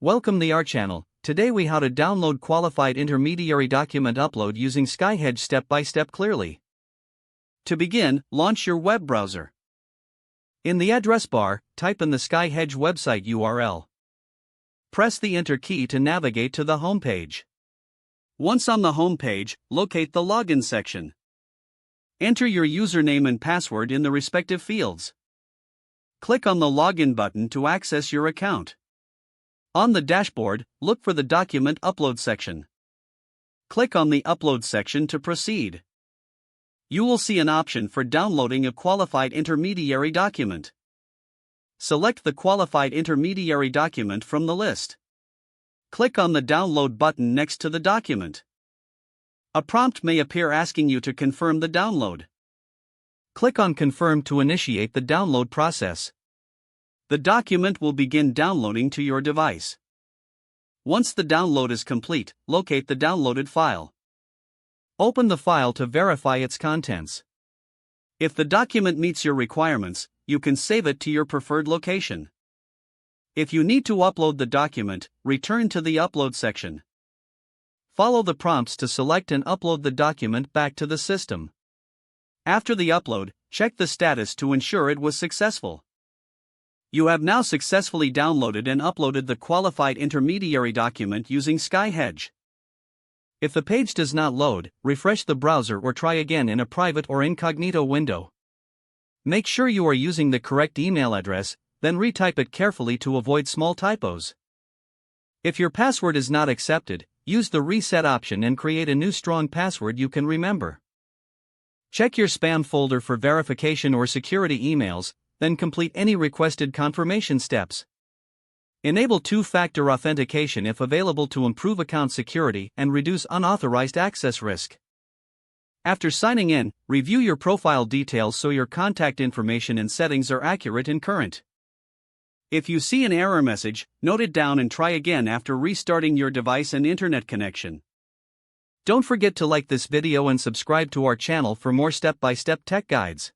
Welcome to our channel. Today we how to download qualified intermediary document upload using Skyhedge step by step clearly. To begin, launch your web browser. In the address bar, type in the Skyhedge website URL. Press the Enter key to navigate to the home page. Once on the home page, locate the login section. Enter your username and password in the respective fields. Click on the login button to access your account. On the dashboard, look for the Document Upload section. Click on the Upload section to proceed. You will see an option for downloading a qualified intermediary document. Select the qualified intermediary document from the list. Click on the Download button next to the document. A prompt may appear asking you to confirm the download. Click on Confirm to initiate the download process. The document will begin downloading to your device. Once the download is complete, locate the downloaded file. Open the file to verify its contents. If the document meets your requirements, you can save it to your preferred location. If you need to upload the document, return to the Upload section. Follow the prompts to select and upload the document back to the system. After the upload, check the status to ensure it was successful. You have now successfully downloaded and uploaded the qualified intermediary document using Skyhedge. If the page does not load, refresh the browser or try again in a private or incognito window. Make sure you are using the correct email address, then retype it carefully to avoid small typos. If your password is not accepted, use the reset option and create a new strong password you can remember. Check your spam folder for verification or security emails, then complete any requested confirmation steps. Enable two-factor authentication if available to improve account security and reduce unauthorized access risk. After signing in, review your profile details so your contact information and settings are accurate and current. If you see an error message, note it down and try again after restarting your device and internet connection. Don't forget to like this video and subscribe to our channel for more step-by-step tech guides.